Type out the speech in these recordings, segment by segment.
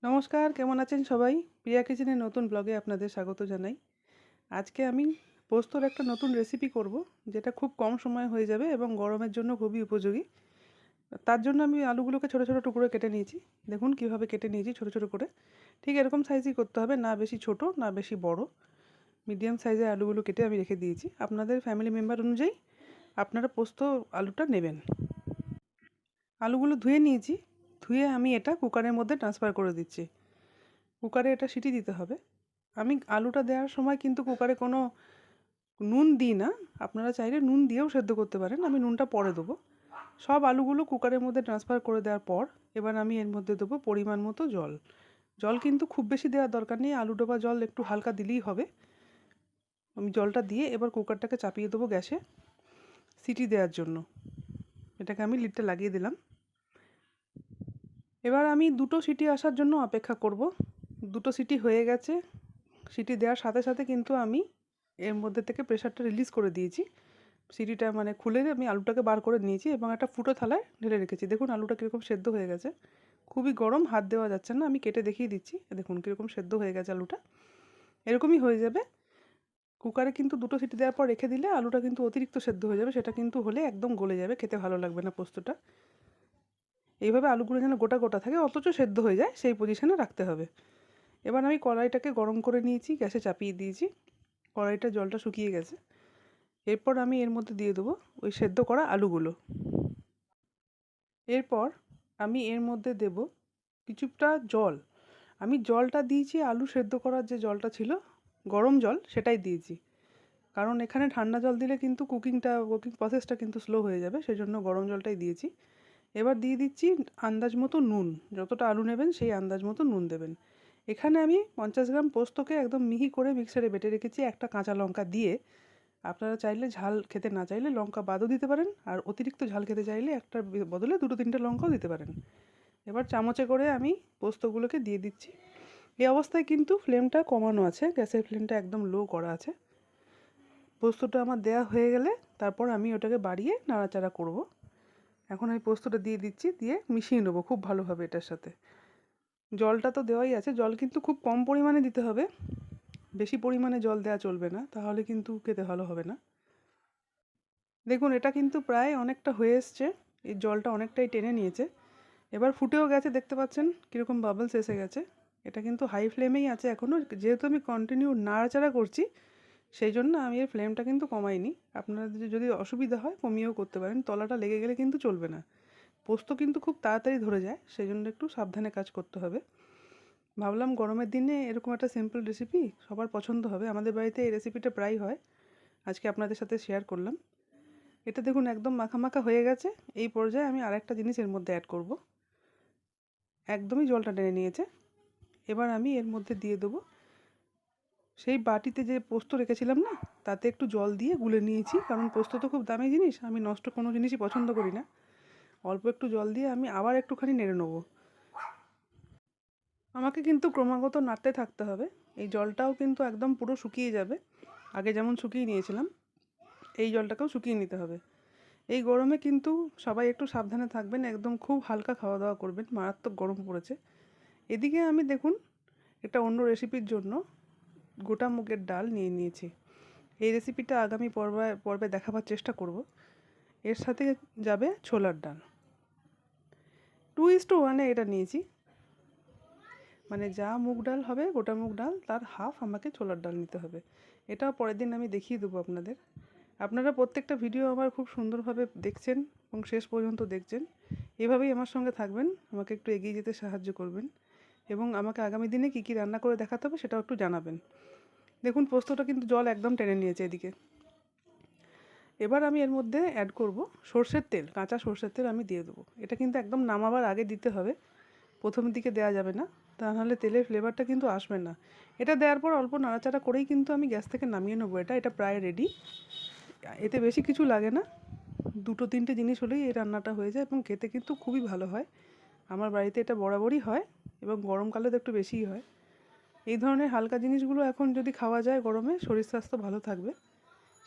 নমস্কার, কেমন আছেন সবাই? প্রিয়া কিচেনের নতুন ব্লগে আপনাদের স্বাগত জানাই। আজকে আমি পোস্তর একটা নতুন রেসিপি করব, যেটা খুব কম সময়ে হয়ে যাবে এবং গরমের জন্য খুবই উপযোগী। তার জন্য আমি আলুগুলোকে ছোট ছোট টুকরো কেটে নিয়েছি। দেখুন কিভাবে কেটে নিয়েছি ছোট ছোট করে। ঠিক এরকম সাইজই করতে হবে, না বেশি ছোট না বেশি বড়। মিডিয়াম সাইজের আলুগুলো কেটে আমি রেখে দিয়েছি। আপনাদের ফ্যামিলি মেম্বার অনুযায়ী আপনারা পোস্ত আলুটা নেবেন। আলুগুলো ধুয়ে নিয়েছি। ধুয়ে আমি এটা কুকারের মধ্যে ট্রান্সফার করে দিচ্ছি। কুকারে এটা সিটি দিতে হবে। আমি আলুটা দেওয়ার সময় কিন্তু কুকারে কোনো নুন দিই না। আপনারা চাইলে নুন দিয়েও সেদ্ধ করতে পারেন। আমি নুনটা পরে দেবো। সব আলুগুলো কুকারের মধ্যে ট্রান্সফার করে দেওয়ার পর এবার আমি এর মধ্যে দেবো পরিমাণ মতো জল। জল কিন্তু খুব বেশি দেওয়ার দরকার নেই, আলু ডোবা জল একটু হালকা দিলেই হবে। আমি জলটা দিয়ে এবার কুকারটাকে চাপিয়ে দেবো গ্যাসে সিটি দেওয়ার জন্য। এটাকে আমি লিডটা লাগিয়ে দিলাম। এবার আমি দুটো সিটি আসার জন্য অপেক্ষা করব। দুটো সিটি হয়ে গেছে। সিটি দেওয়ার সাথে সাথে কিন্তু আমি এর মধ্যে থেকে প্রেশারটা রিলিজ করে দিয়েছি। সিটিটা মানে খুলে আমি আলুটাকে বার করে নিয়েছি এবং একটা ফুটো থালায় ঢেলে রেখেছি। দেখুন আলুটা কীরকম সেদ্ধ হয়ে গেছে। খুবই গরম, হাত দেওয়া যাচ্ছে না। আমি কেটে দেখিয়ে দিচ্ছি। দেখুন কীরকম সেদ্ধ হয়ে গেছে আলুটা। এরকমই হয়ে যাবে। কুকারে কিন্তু দুটো সিটি দেওয়ার পর রেখে দিলে আলুটা কিন্তু অতিরিক্ত সেদ্ধ হয়ে যাবে। সেটা কিন্তু হলে একদম গলে যাবে, খেতে ভালো লাগবে না পোস্তটা। এইভাবে আলুগুলো যেন গোটা গোটা থাকে অথচ সেদ্ধ হয়ে যায়, সেই পজিশনে রাখতে হবে। এবার আমি কড়াইটাকে গরম করে নিয়েছি, গ্যাসে চাপিয়ে দিয়েছি। কড়াইটা জলটা শুকিয়ে গেছে। এরপর আমি এর মধ্যে দিয়ে দেবো ওই সেদ্ধ করা আলুগুলো। এরপর আমি এর মধ্যে দেব কিছুটা জল। আমি জলটা দিয়েছি আলু সেদ্ধ করার যে জলটা ছিল, গরম জল, সেটাই দিয়েছি। কারণ এখানে ঠান্ডা জল দিলে কিন্তু কুকিং প্রসেসটা কিন্তু স্লো হয়ে যাবে, সেজন্য গরম জলটাই দিয়েছি। এবার দিয়ে দিচ্ছি আন্দাজ মতো নুন। যতটা আলু নেবেন সেই আন্দাজ মতো নুন দেবেন। এখানে আমি 50 গ্রাম পোস্তকে একদম মিহি করে মিক্সারে বেটে রেখেছি একটা কাঁচা লঙ্কা দিয়ে। আপনারা চাইলে ঝাল খেতে না চাইলে লঙ্কা বাদও দিতে পারেন, আর অতিরিক্ত ঝাল খেতে চাইলে একটার বদলে দুটো তিনটে লঙ্কাও দিতে পারেন। এবার চামচে করে আমি পোস্তগুলোকে দিয়ে দিচ্ছি। এই অবস্থায় কিন্তু ফ্লেমটা কমানো আছে, গ্যাসের ফ্লেমটা একদম লো করা আছে। পোস্তটা আমার দেয়া হয়ে গেলে তারপর আমি ওটাকে বাড়িয়ে নাড়াচাড়া করব। এখন আমি পোস্তটা দিয়ে দিচ্ছি, দিয়ে মিশিয়ে নেবো খুব ভালোভাবে এটার সাথে। জলটা তো দেওয়াই আছে, জল কিন্তু খুব কম পরিমাণে দিতে হবে। বেশি পরিমাণে জল দেওয়া চলবে না, তাহলে কিন্তু খেতে ভালো হবে না। দেখুন এটা কিন্তু প্রায় অনেকটা হয়ে এসছে। এই জলটা অনেকটাই টেনে নিয়েছে। এবার ফুটেও গেছে, দেখতে পাচ্ছেন কীরকম বাবলস এসে গেছে। এটা কিন্তু হাই ফ্লেমেই আছে এখনও, যেহেতু আমি কন্টিনিউ নাড়াচাড়া করছি সেই জন্য আমি এর ফ্লেমটা কিন্তু কমাইনি। আপনাদের যদি অসুবিধা হয় কমিয়েও করতে পারেন, তলাটা লেগে গেলে কিন্তু চলবে না। পোস্ত কিন্তু খুব তাড়াতাড়ি ধরে যায়, সেই জন্য একটু সাবধানে কাজ করতে হবে। ভাবলাম গরমের দিনে এরকম একটা সিম্পল রেসিপি সবার পছন্দ হবে। আমাদের বাড়িতে এই রেসিপিটা প্রায় হয়, আজকে আপনাদের সাথে শেয়ার করলাম। এটা দেখুন একদম মাখা মাখা হয়ে গেছে। এই পর্যায়ে আমি আরেকটা জিনিস এর মধ্যে অ্যাড করব। একদমই জলটা টেনে নিয়েছে। এবার আমি এর মধ্যে দিয়ে দেবো সেই বাটিতে যে পোস্ত রেখেছিলাম না, তাতে একটু জল দিয়ে গুলে নিয়েছি। কারণ পোস্ত তো খুব দামি জিনিস, আমি নষ্ট কোনো জিনিসই পছন্দ করি না। অল্প একটু জল দিয়ে আমি আবার একটুখানি নেড়ে নেবো। আমাকে কিন্তু ক্রমাগত নাড়তে থাকতে হবে। এই জলটাও কিন্তু একদম পুরো শুকিয়ে যাবে। আগে যেমন শুকিয়ে নিয়েছিলাম, এই জলটাকেও শুকিয়ে নিতে হবে। এই গরমে কিন্তু সবাই একটু সাবধানে থাকবেন, একদম খুব হালকা খাওয়া দাওয়া করবেন, মারাত্মক গরম পড়েছে। এদিকে আমি দেখুন একটা অন্য রেসিপির জন্য গোটা মুগের ডাল নিয়ে নিয়েছি। এই রেসিপিটা আগামী পর্বে দেখাবার চেষ্টা করব। এর সাথে যাবে ছোলার ডাল। 2:1 এটা নিয়েছি। মানে যা মুগ ডাল হবে, গোটা মুগ ডাল, তার হাফ আমাকে ছোলার ডাল নিতে হবে। এটাও পরের দিন আমি দেখিয়ে দেবো আপনাদের। আপনারা প্রত্যেকটা ভিডিও আমার খুব সুন্দরভাবে দেখছেন এবং শেষ পর্যন্ত দেখছেন। এভাবেই আমার সঙ্গে থাকবেন, আমাকে একটু এগিয়ে যেতে সাহায্য করবেন এবং আমাকে আগামী দিনে কী কী রান্না করে দেখাতে হবে সেটাও একটু জানাবেন। দেখুন পোস্তটা কিন্তু জল একদম টেনে নিয়েছে এদিকে। এবার আমি এর মধ্যে অ্যাড করব সর্ষের তেল, কাঁচা সর্ষের তেল আমি দিয়ে দেবো। এটা কিন্তু একদম নামাবার আগে দিতে হবে, প্রথম দিকে দেওয়া যাবে না, তা নাহলে তেলের ফ্লেভারটা কিন্তু আসবে না। এটা দেওয়ার পর অল্প নাড়াচাড়া করেই কিন্তু আমি গ্যাস থেকে নামিয়ে নেবো। এটা প্রায় রেডি। এতে বেশি কিছু লাগে না, দুটো তিনটে জিনিস হলেই এই রান্নাটা হয়ে যায় এবং খেতে কিন্তু খুবই ভালো হয়। আমার বাড়িতে এটা বরাবরই হয় এবং গরমকালে তো একটু বেশিই হয়। এই ধরনের হালকা জিনিসগুলো এখন যদি খাওয়া যায় গরমে, শরীর স্বাস্থ্য ভালো থাকবে।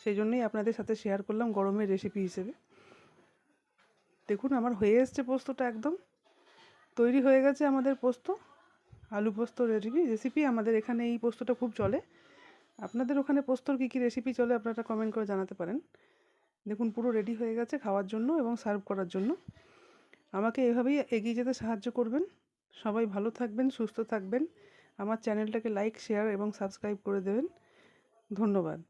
সেই জন্যই আপনাদের সাথে শেয়ার করলাম গরমের রেসিপি হিসেবে। দেখুন আমার হয়ে এসছে পোস্তটা, একদম তৈরি হয়ে গেছে আমাদের পোস্ত। আলু পোস্ত রেসিপি আমাদের এখানে এই পোস্তটা খুব চলে। আপনাদের ওখানে পোস্তর কী কী রেসিপি চলে আপনারা কমেন্ট করে জানাতে পারেন। দেখুন পুরো রেডি হয়ে গেছে খাওয়ার জন্য এবং সার্ভ করার জন্য। আমাকে এভাবেই এগিয়ে যেতে সাহায্য করবেন। সবাই ভালো থাকবেন, সুস্থ থাকবেন। আমার চ্যানেলটাকে লাইক, শেয়ার এবং সাবস্ক্রাইব করে দেবেন। ধন্যবাদ।